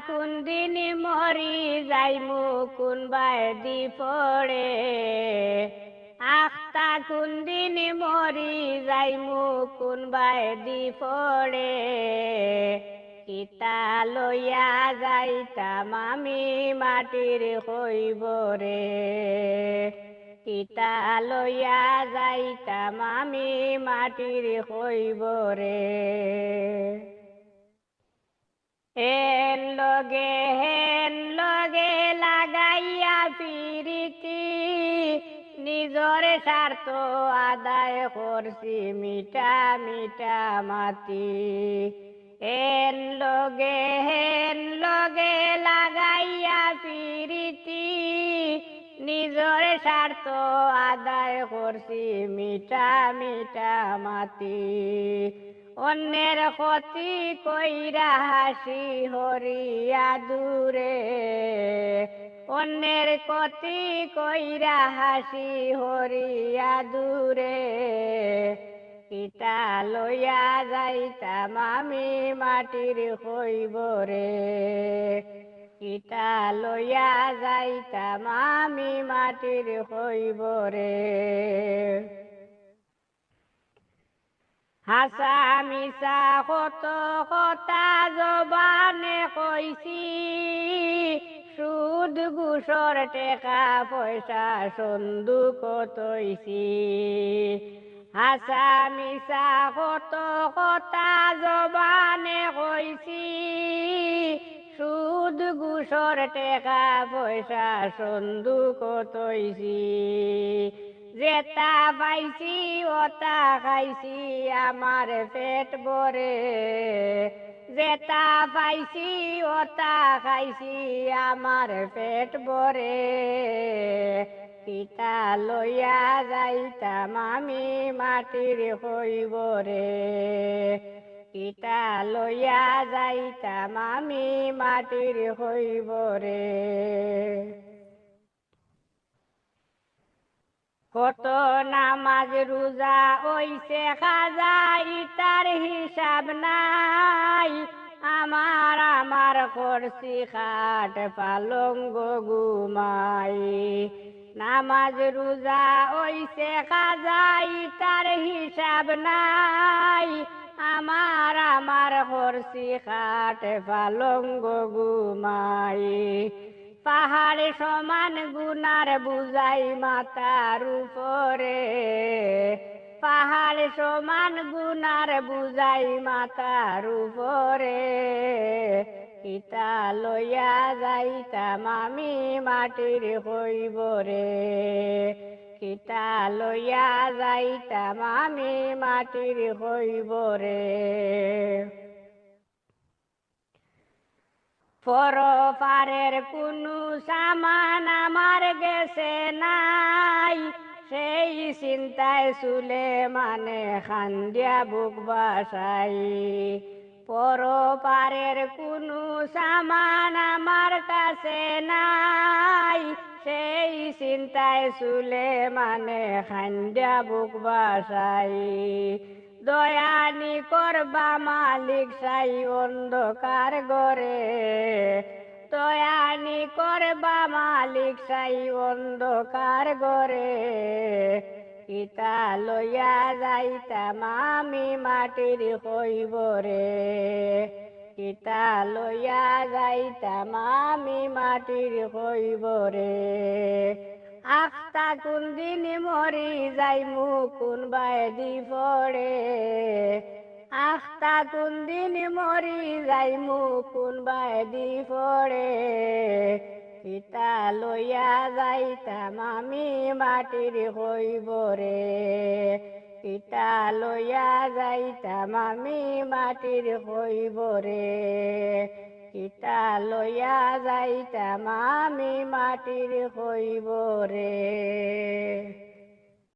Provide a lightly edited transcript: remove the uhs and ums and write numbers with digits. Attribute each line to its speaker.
Speaker 1: কোনদিন মরি যাইমু কোনবাই দি পড়ে আখতা কোনদিন মরি যাইমু কোনবাই দি পড়ে কিতা লইয়া যাইতাম আমি মাটির হইবরে কিতা লইয়া যাইতাম আমি মাটির হইবরে হেন লগে লাগাইয়া পিরিতি নিজর স্বার্থ আদায় করছি মিঠা মিঠা মাতি হেন লগে লাগাইয়া পিরিতি নিজর স্বার্থ আদায় করছি মিঠা মিঠা মাতি অন্যের ক্ষতি কইরা হাসি হরিয়া দূরে অন্যের ক্ষতি কইরা হাসি হরিয়া দূরে কিতা লইয়া যাইতাম আমি মাটির হইবরে কিতা লইয়া যাইতাম আমি মাটির হইবরে হাসা মিশা কত কথা জবানে কইছি সুদ ঘুষর টেকা পয়সা সন্দুক তৈছি হাসা মিশা কত কথা জবানে কইছি সুদ ঘুষর টেকা পয়সা সন্দুক তৈছি যেটা পাইছি ওটা খাইছি আমার পেট ভরে যেটা পাইছি ওটা খাইছি আমার পেট ভরে কিতা লইয়া যাইতাম আমি মাটির হইবরে কিতা লইয়া যাইতাম আমি মাটির হইবরে কত নামাজ রোজা ওইসে খাজা ইটার হিসাব নাই আমার করছি খাট পালঙ্গ ঘুমাই নামাজ রোজা ওইসে খাজা ইটার হিসাব নাই আমার করছি খাট পালঙ্গ ঘুমাই পাহাড় সমান গুনার বুঝাই মাথার উপরে পাহাড় সমান গুনার বুঝাই মাথার উপরে কিতা লইয়া যাইতাম আমি মাটির হইবরে কিতা লইয়া যাইতাম আমি মাটির হইবরে পরপারের কোনো সামান আমার গেছে নাই সেই চিন্তায় চুলে মানে খান্দিয়া বুক বাসাই পরপারের কোনো সামান আমার কাছে নাই সেই চিন্তায় চুলে মানে খান্দিয়া বুক বাসাই দয়ানি করবা মালিক সাই অন্ধকার গরে দয়ানি করবা মালিক সাই অন্ধকার গরে কিতা লইয়া যাইতাম আমি মাটির হইবরে কিতা লইয়া যাইতাম আমি মাটির হইবরে আখতা কোনদিন মরি যাইমু কোনবাই দি পড়ে আখতা কোনদিন মরি যাইমু কোনবাই দি পড়ে কিতা লইয়া যাইতাম আমি মাটির হইবরে কিতা লইয়া যাইতাম আমি মাটির হইবরে কিতা লইয়া যাইতাম আমি মাটির হইবরে।